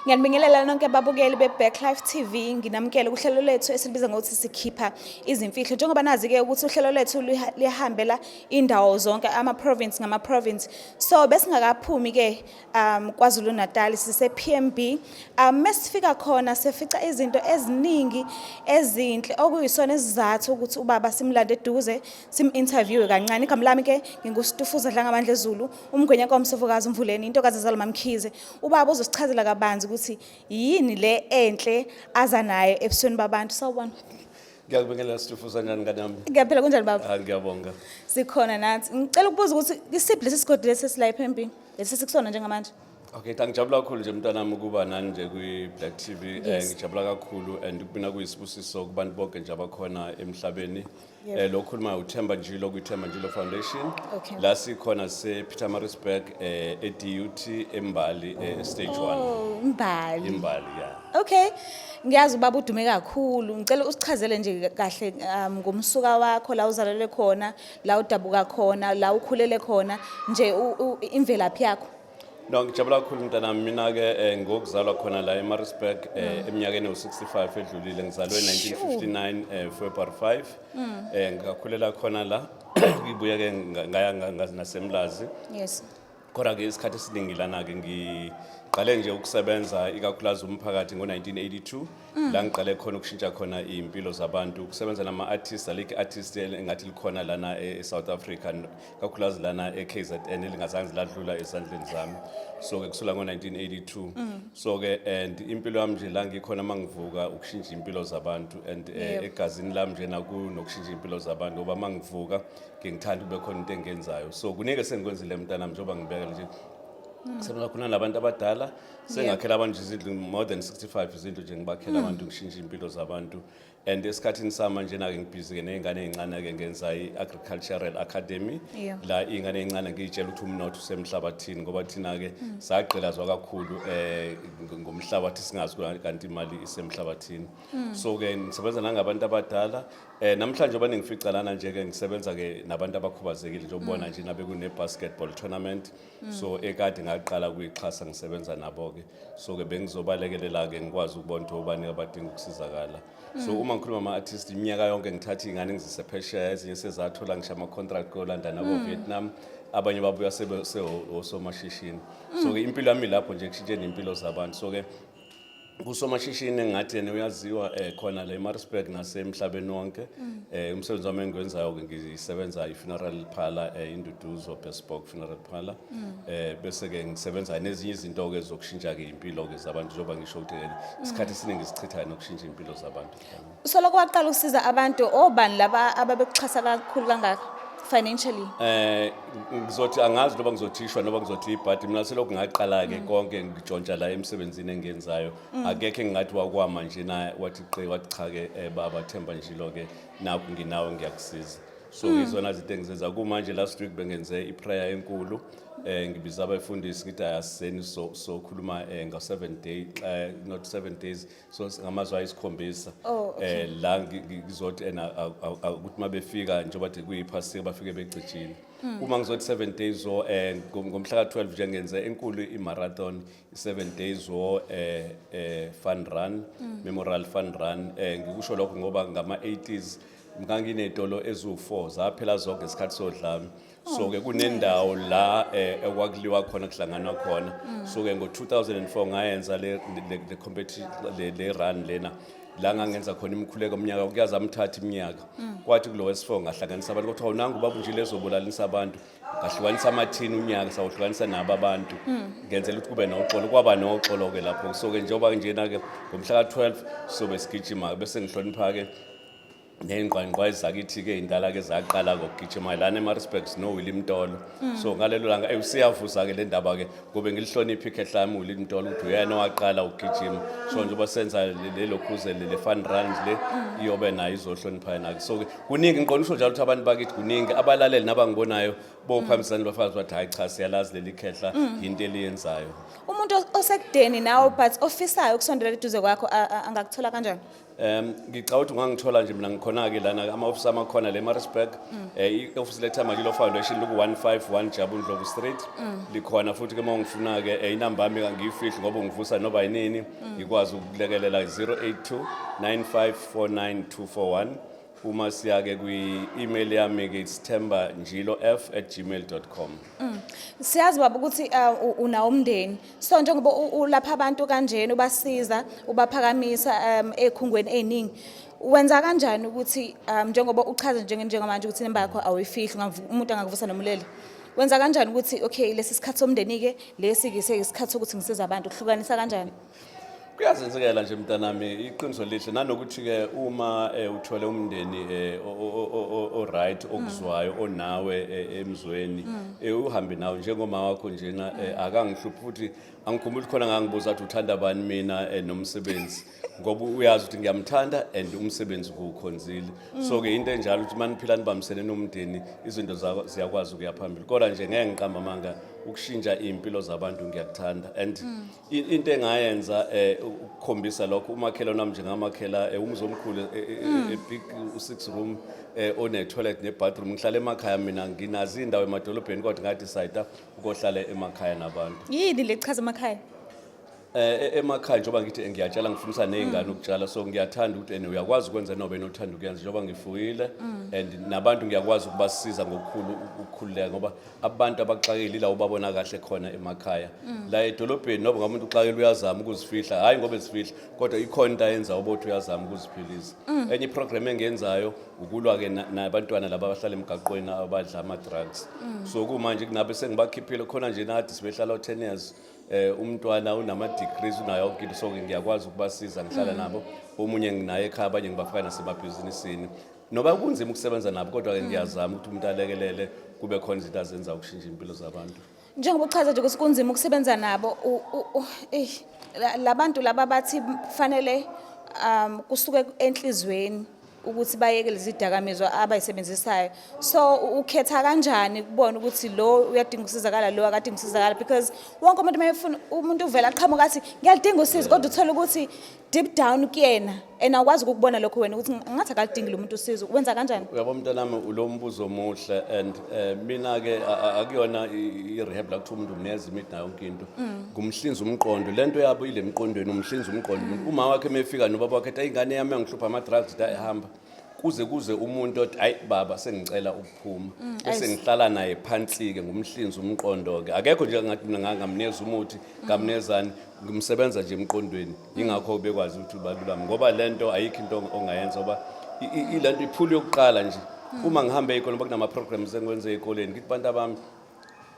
Ngiyanibingelela nonke ababukeli be-Backlife TV. Nginamukela uhlelo lethu esilibiza ngokuthi sikhipha izimfihlo. Njengoba nazi-ke ukuthi uhlelo lethu liyahambela indawo zonke, ama-province ngama-province. So besingakaphumi-ke KwaZulu Natal sise-PMB. Mesifika khona sifica izinto eziningi ezinhle okuyisona isizathu ukuthi ubaba simlande eduze sim-interviewe kancane. Igama lami-ke nginguStufuza Dlangamandla Zulu, umgwenya kaMsofokazi Mvuleni, intokazi Zalma Mkhize. Ubaba uzosichazela kabanzi ukuthi yini le enhle aza nayo ebusweni babantu. Sawubona. Ngiyakubingelela Stufuza njani nganami? Ngiyaphila kunjani baba? Ngiyabonga. Sikhona nathi. Ngicela ukubuza ukuthi isiphi lesi sigodi lesi sila ePMB? Lesi sikusona njengamanje. Okay, ngijabula kakhulu nje mntanami ukuba nani nje kwi-Black TV. Yes. Ngijabula kakhulu and kubina kuyisibusiso kubantu bonke nje abakhona emhlabeni. Yep. Lo khuluma uThemba Njilo kwiThemba Njilo Foundation. Okay. La sikhona sePietermaritzburg eDUT eMbali stage 1. Oh, Mbali. Imbali yeah. Okay. Ngiyazi ubaba udume kakhulu. Ngicela usichazele nje kahle ngomsuka wakho la uzalelwe khona, la udabuka khona, la ukhulele khona, nje imvelaphi yakho. No, ngijabula kakhulu mntanami. Mina-ke ngokuzalwa khona la eMaritzburg eminyakeni u-65 edlulile. Ngizalwe 1959 February 5. Ngakhulela khona la. Ngibuye-ke ngaya nasemlazi. Yes. Kodwa-ke isikhathi esiningi lana-ke ngiqale nje ukusebenza ikakhulukazi umphakathi ngo-1982. La ngiqale khona ukushintsha khona iy'mpilo zabantu, ukusebenza nama-artists, alikho i-artist engathi likhona lana e-South Africa, kakhulukazi lana e-KZN elingazange ladlula ezandleni zami. So-ke kusula ngo-1982. So-ke and impilo yami nje la ngikhona mangivuka ukushintsha impilo zabantu and egazini lami nje nakunokushintsha impilo zabantu ngoba mangivuka ngithanda kube khona into engenzayo. So kuningi sengikwenzile mntanami njengoba ngibeka nje. Sebenza khona nabantu abadala sengakhela abantu izindlu more than 65 izindlu nje ngibakhela abantu ngishintsha impilo zabantu. And esikhathini samanje nake ngibhizi ke nezingane ezincane ke ngenza i-agricultural academy la ingane ezincane ngiyitshela ukuthi umnotho usemhlabathini ngoba thina ke sagqilazwa kakhulu ngomhlabathi singazi kanti imali isemhlabathini. So ke ngisebenza nangabantu abadala namhlanje oba ningifica lana nje ke ngisebenza ke nabantu abakhubazekile nje ubona nje nabe kune basketball tournament. So ekade ngaqala kuyixhasa ngisebenza nabo ke. So ke bengizobalekelela ke ngikwazi ukubona ukuthi obani abadinga ukusizakala. So uma ngikhuluma ama-artist iminyaka yonke ngithatha iy'ngane ngizise phesheya, ezinye sezathola ngisho ama-contract ko-Landa nabo Vietnam, abanye babuya osomashishini. So ke impilo yami lapho nje kushintshe nempilo zabantu. So ke kusomashishini engathi uyaziwa khona la eMaritzburg nasemhlabeni wonke. Umsebenzi wami engiwenzayo ke ngisebenza i-funeral parlor Induduzo Bespoke Funeral Parlor. Bese ke ngisebenza nezinye izinto ke zokushintsha ke impilo ke zabantu njengoba ngisho ukuthi isikhathi esiningi sichitha nokushintsha impilo zabantu. Usoloko waqala ukusiza abantu obani laba ababekuxhasa kakhulu kangaka financially? Ngizothi angazi noba ngizothishwa noba ngizothi but mina selokhu ngaqala ke konke ngijonsha la emsebenzini engenzayo. Akekho engathi wakwama nje na wathi cha ke baba Themba Njilo ke nakho nginawe ngiyakusiza. So izona izinto engizenza kumanje last week bengenze iprayer enkulu. Ngibiza abafundisi ngithi ayaseni so khuluma nga7 day not 7 days so ngamazwi ayisikhombisa. La ngizothi ukuthi mabefika njengoba kuyiphasika bafike becijile. Uma ngizothi 7 days ngomhla ka12 nje ngenze enkulu imarathon 7 days fun run, memorial fun run. Ngikusho lokho ngoba ngama-80s nganginetolo ezu4 zaphela zonke ngesikhathi sodlame. So ke kunendawo la ekwakuliwa khona kuhlanganwa khona. So ke ngo2004 ngayenza le competition le run lena la ngangenza khona imikhuleko eminyaka kuyaza umthatha iminyaka. Kwathi kulo wes4 ngahlanganisa abantu ukuthi awunanga ubaba Njilo ezobulalisa abantu. Ngahlukanisa amathini unyaka sawuhlukanisa nabo abantu. Ngenzela ukuthi kube noxolo kwaba noxolo ke lapho. So ke njengoba njena ke ngomhla ka12 so besigijima bese ngihlonipha ke nengqwaqwa ezakithi ke indala ke zaqala ngokugijima lana eMaritzburg no Willie Mtolo. So ngalelo langa usiyavuza ke le ndaba ke kube ngilihlonipha ikhehla lami uWillie Mtolo ukuthi uyena waqala ukugijima. So njengoba senza lelo cruise le fun runs le iyobe nayo izohlonipha yena. So kuningi ngiqonisho njalo ukuthi abantu bakithi kuningi abalaleli nabangibonayo bophamisana bafazi bathi hayi cha siyalazi leli khehla into eliyenzayo. Umuntu osekudeni nawe but ofisayo ukusondela eduze kwakho angakuthola kanjani? Ngicabanga ukuthi ungangithola nje mina ngikhona-ke lana ama-office amakhona le Maritzburg. I-office letha Magilo Foundation liku-151 Jabu Ndlovu Street. Likhona futhi-ke uma ungifuna-ke inamba yami ngiyifihli ngoba ungivusa noba yinini ngikwazi ukulekelela 082 9549241. Uma siya-ke kwi-email yami-ke it's thembanjilof@gmail.com. Siyazi baba ukuthi unawo umndeni. So njengoba ulapha abantu kanjena ubasiza, ubaphakamisa ekhungweni eziningi. Wenza kanjani ukuthi njengoba uchaza njengamanje ukuthi inemba yakho awuyifihli umuntu angakuvusa nomulele. Wenza kanjani ukuthi okay lesi sikhathi somndeni-ke lesi-ke isikhathi sokuthi ngisiza abantu ukuhlukanisa kanjani? Kuyazenzekela nje mntanami iqiniso lihle nanokuthi-ke uma uthole umndeni o-right okuzwayo onawe emzweni uhambe nawe njengomama wakho njena akangihluphi futhi angikhumbuli khona ngangibuza ukuthi uthanda bani mina nomsebenzi ngoba uyazi ukuthi ngiyamthanda and umsebenzi kuwukhonzile. So-ke into enjalo ukuthi maniphila nibambisene nomndeni izinto ziyakwazi ukuya phambili kodwa nje ngeke ngiqamba amanga ukushintsha iy'mpilo zabantu ngiyakuthanda and into engayenza ukukhombisa lokho umakhelwane wami njengamakhela umuzi omkhulu big 6 room one-toilet ne-bathroom ngihlala emakhaya mina nginazo iy'ndawo emadolobheni kodwa ngathi sayita ukohlala emakhaya nabantu. Yini le chaza emakhaya? Emakhaya njengoba ngithi ngiyatshala ngifundisa ney'ngane ukutshala so ngiyathanda ukuthi uyakwazi ukwenza noba enothanda ukuyenza njengoba ngifuyile and nabantu ngiyakwazi ukubasiza ngokukhulu ukukhululeka ngoba abantu abaxakile ila ubabona kahle khona emakhaya. La edolobheni noba ngamuntu uxakile uyazama ukuzifihla hhayi ngoba ezifihla kodwa ikhona into ayenza ubothi uyazama ukuziphilisa. Enye iprogram engiyenzayo ukulwa-ke nabantwana laba abahlala emgaqweni abadla ama-drugs. So kumanje kunabe sengibakhiphile khona nje nathi sibehlala 10 years. Umntwana unama-degrees unayo yonke into so ngiyakwazi ukubasiza ngihlala nabo omunye nginaye ekhaya abanye ngibafaka nasemabhizinisini noba kunzima ukusebenza nabo kodwa-ke ngiyazama ukuthi umuntu alekelele kube khona izinto azenza ukushintsha impilo zabantu. Njengoba uchaza nje ukuthi kunzima ukusebenza nabo labantu laba bathi kufanele kusuke enhlizweni ukuthi bayeke lezi zidakamizwa abayisebenzisayo. So ukhetha kanjani kubona ukuthi lo uyadinga ukusizakala lo akadinga ukusizakala because wonke umuntu mayefuna umuntu uvela aqhamuka athi ngiyalidinga usizo kodwa uthola ukuthi deep down kuyena and awukwazi ukubona lokho wena ukuthi ngathi akalidingi lo muntu usizo. Wenza kanjani? Uyabo mntanami ulo mbuzo omuhle and mina-ke akuyona i-rehab la kuthiwa umuntu uneza imithi nayo yonke into ngumhlinzi umqondo lento yabo ile mqondweni umhlinzi umqondo uma wakhe mefika nobaba wakhe ethi ingane yami yangihlupha ama-drugs ehamba kuze umuntu othi hayi baba sengicela ukuphuma bese ngihlala naye phansi-ke ngumhlinzi umqondo-ke akekho nje ngathi mina ngamneza umuthi ngamnezani ngimsebenza nje emqondweni yingakho bekwazi ukuthi balulame ngoba lento ayikho into ongayenza ngoba ilento iphula yokuqala nje uma ngihambe ey'koleni ngoba kunama-programs engikwenze ey'koleni ngithi bantu abami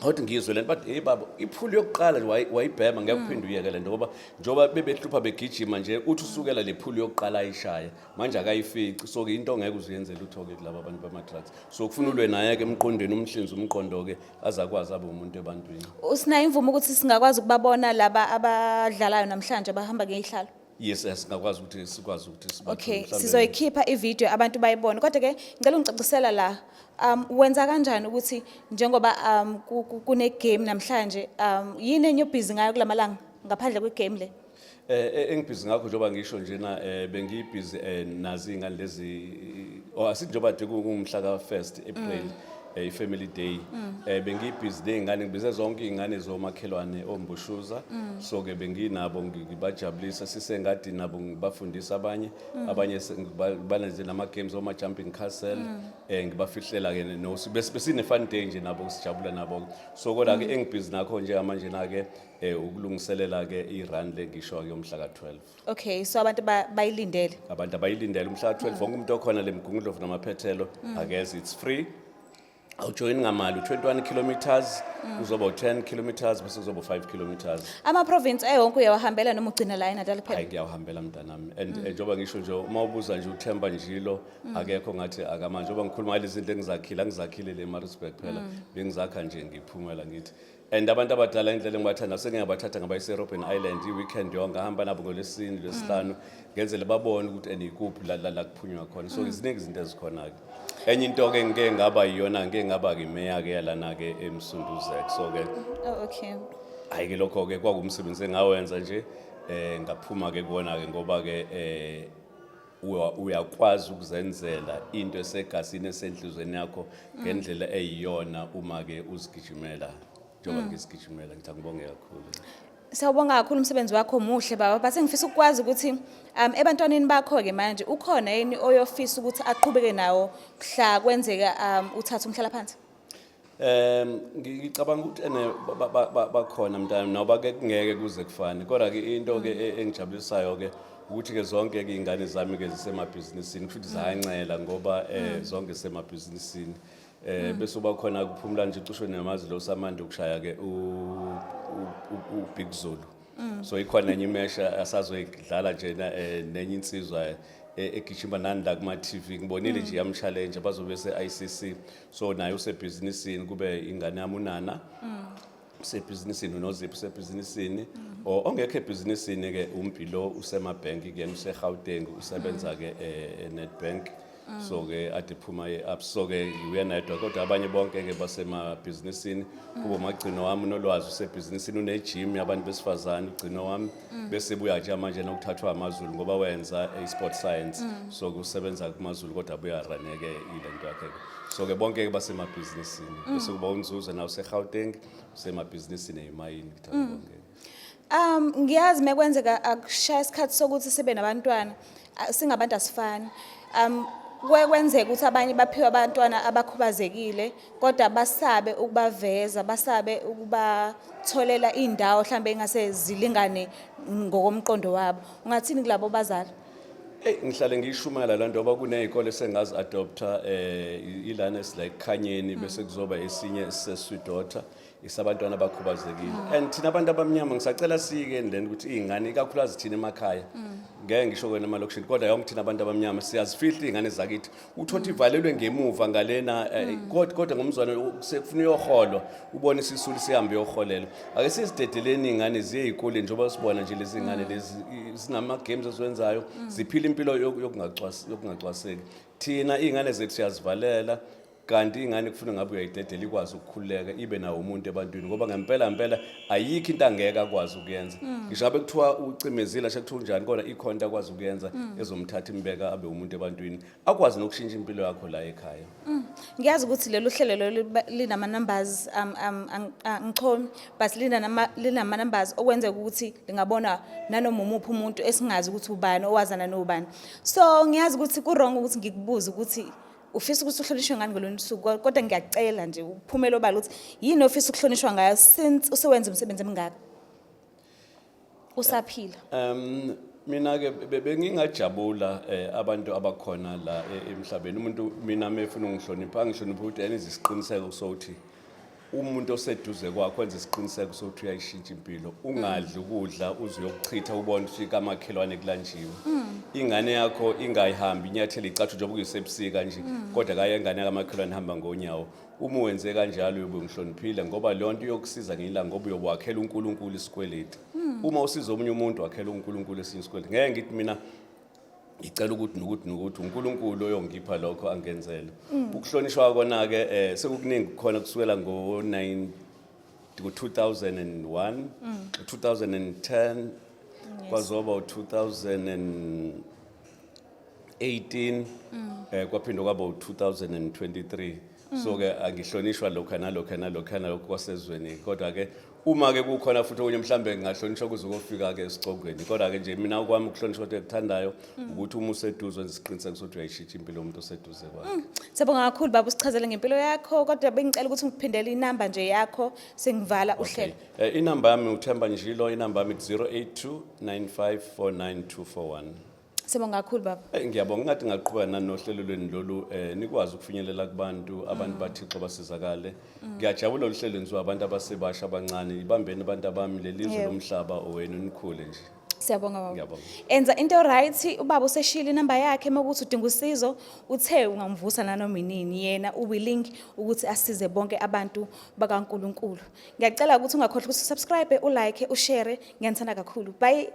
Hoti ngizwe lento but hey baba iphuli yokuqala nje wayibhema ngeke kuphinde uyeke lento ngoba njoba bebehlupha begijima nje uthi usukela le phuli yokuqala ayishaya manje akayifici so ke into ongeke uziyenzele uthoke kulabo abantu bama drugs so kufuna ulwe naye ke emqondweni umhlinzi umqondo ke azakwazi abe umuntu ebantwini. Usinayo imvumo ukuthi singakwazi ukubabona laba abadlalayo namhlanje abahamba ngezihlalo? Yes, ngakwazi ukuthi sikwazi ukuthi sibathe. Okay, sizoyikhipha ivideo abantu bayibone. Kodwa ke ngicela ungicacisela la wenza kanjani ukuthi njengoba kune game namhlanje yini enye busy ngayo kulamalanga ngaphandle kwe game le? Engibhizi ngakho njoba ngisho njena bengibhizi nazi ingane lezi asithi njoba kungumhla ka 1st April i-family day bengibhizi ney'ngane ngibize zonke iy'ngane zomakhelwane ombushuza so ke benginabo ngibajabulisa sisengadini nabo ngibafundisa abanye ngibalenze nama-games oma-jumping castle ngibafihlela ke besine-fun day nje nabo sijabula nabo so kodwa-ke engibhizi nakho njengamanje na-ke ukulungiselela-ke i-run le ngisho-ke yomhla ka-12. Okay, so abantu bayilindele? Abantu abayilindele umhla ka-12 wonke umuntu okhona le Mgungundlovu namaphethelo akeze it's free. Awujoyini ngamali 21 kilometers uzoba 10 kilometers bese kuzoba 5 kilometers. Ama-province ayonke uyawahambela noma ugcina la eNatal kuphela? Hayi ngiyawahambela mntanami and njengoba ngisho nje uma ubuza nje uThemba Njilo akekho ngathi akamanje njengoba ngikhuluma ngale zinto engizakhile le Maritzburg phela bengizakha nje ngiphumela ngithi and abantu abadala indlela engibathanda sengiyabathatha ngabayise Robben Island i-weekend yonke ahamba nabo ngolesine lwesihlanu ngenzele babone ukuthi enikuphi la kuphunywa khona so iziningi izinto ezikhona-ke. Enye into-ke ngeke ngaba yiyona ngeke ngaba-ke imeya-ke yalana-ke eMsunduzek so-ke okay hhayi-ke lokho-ke kwakumsebenzi engawenza nje ngaphuma-ke kuwona-ke ngoba-ke uyakwazi ukuzenzela into esegasini esenhlizweni yakho ngendlela eyiyona uma ke uzigijimela njengoba ngizigijimela ngithi angibonge kakhulu. Sawubonga kakhulu umsebenzi wakho muhle baba, base ngifisa ukwazi ukuthi ebantwaneni bakho ke manje ukhona yini oyofisa ukuthi aqhubeke nawo mhla kwenzeka uthatha umhlala phansi? Ngicabanga ukuthi bakhona mntana noba ke kungeke kuze kufane kodwa ke into ke engijabulisayo ke ukuthi ke zonke ke ingane zami ke zisemabhizinisini futhi zayancela ngoba zonke zisemabhizinisini bese uba khona kuphumula nje cishe namazi lo samanje ukushaya ke u Big Zulu so ikhona enye imesha asazoyidlala nje nenye insizwa egijima nani la kuma TV ngibonile nje yam challenge bazobe se-ICC so nayo usebhizinisini kube ingane yami uNana usebhizinisini uNozipho usebhizinisini ongekho ebhizinisini ke uMpilo usemabhenki ke useGauteng usebenza ke eNedbank so ke adiphuma up so ke uyanedwa kodwa abanye bonke ke basemabhizinisini kuba umagcino wami unolwazi usebhizinisini unegym yabantu besifazane ugcino wami bese buya nje manje nokuthathwa amaZulu ngoba wenza sport science so kusebenza kumaZulu kodwa buya raneke ile nto yakhe so ke bonke ke basemabhizinisini bese kuba unzuzo nawo seGauteng usemabhizinisini emayini ngithandwa Ngiyazi mekwenzeka akushaya isikhathi sokuthi sibe nabantwana singabantu asifani kwenzeka ukuthi abanye baphiwe abantwana abakhubazekile kodwa basabe ukubaveza basabe ukubatholela indawo mhlambe engase zilingane ngokomqondo wabo ungathini kulabo bazali? Ngihlale ngishumela la nto ngoba kunezikole sengazi adopter ilana like Khanyeni bese kuzoba esinye seswidota isabantwana abakhubazekile and thina abantu abamnyama ngisacela sike then ukuthi izingane ikakhulukazi thina emakhaya ngeke ngisho kwena emalokishini kodwa yonke thina abantu abamnyama siyazifihla izingane zakithi uthothi ivalelwe ngemuva ngalena kodwa ngomzwana sekufuna uyoholwa ubone isisulu sihambe yoholelwa ake sizidedeleni izingane ziye ezikole njengoba sibona nje lezi izingane lezi sinama games esiwenzayo ziphila impilo yokungacwaseki thina izingane zethu siyazivalela kanti ingane kufuna ngabe uyayidedela ikwazi ukukhuleka ibe nawo umuntu ebantwini ngoba ngempela ayikho into angeke akwazi ukuyenza ngisho abe kuthiwa ucimezile ashe kuthiwa njani kodwa ikhona akwazi ukuyenza ezomthatha imbeka abe umuntu ebantwini akwazi nokushintsha impilo yakho la ekhaya. Ngiyazi ukuthi lelo hlelo linama numbers ngichomi but linama numbers okwenza ukuthi lingabona nanoma umuphi umuntu esingazi ukuthi ubani owazana nobani so ngiyazi ukuthi ku wrong ukuthi ngikubuze ukuthi ufisa ukuthi uhlonishwe ngani ngolona usuku kodwa ngiyacela nje uphumelo balo ukuthi yini ofisa ukuhlonishwa ngayo since usewenza umsebenzi emingaka usaphila? Mina ke bengingajabula abantu abakhona la emhlabeni umuntu mina mefuna ungihlonipha ngihlonipha ukuthi enze isiqiniseko sokuthi umuntu oseduze kwakho enze isiqiniseko sokuthi uyayishintsha impilo ungadli ukudla uzoyokuchitha ubone ufika amakhelwane kulanjiwe ingane yakho ingayihambi inyathela icathi njengoba kuyisebusika nje kodwa kaye ingane yakamakhelwane ihamba ngonyawo uma wenze kanjalo uyobe ngihloniphile ngoba leyo nto yokusiza ngilanga ngoba uyowakhela uNkulunkulu isikweleti uma usiza omunye umuntu wakhela uNkulunkulu esinye isikweleti ngeke ngithi mina ngicela ukuthi nokuthi uNkulunkulu oyongipha lokho angenzele ukuhlonishwa kona ke sekukuningi khona kusukela ngo 2001 2010 kwazoba 2018 kwaphindwa kwaba 2023 so ke angihlonishwa lokho nalokho kwasezweni kodwa ke uma ke kukhona futhi okunye mhlambe ngingahlonishwa kuze kufika ke esicongweni kodwa ke nje mina kwami ukuhlonishwa into ekuthandayo ukuthi uma useduze isiqiniseko sokuthi uyayishintsha impilo yomuntu oseduze kwakhe. Siyabonga kakhulu baba usichazele ngempilo yakho kodwa bengicela ukuthi ngiphindele inamba nje yakho sengivala uhlelo. Inamba yami uThemba Njilo inamba yami 0829549241. Sibonga kakhulu baba. Ngiyabonga ngathi ngaqhubeka nanohlelo lweni lolu nikwazi ukufinyelela kubantu abantu bathixo basizakale. Ngiyajabula uhlelo lenziwa abantu abasebasha abancane ibambeni abantu abami lelizwe lomhlaba owenu nikhule nje. Siyabonga baba. Ngiyabonga. Enza into right ubaba useshila inamba yakhe makuthi udinga usizo uthe ungamvusa nanoma inini yena uwilling ukuthi asize bonke abantu bakaNkuluNkulu. Ngiyacela ukuthi ungakhohlwa ukuthi subscribe ulike ushare ngiyanthanda kakhulu. Bye.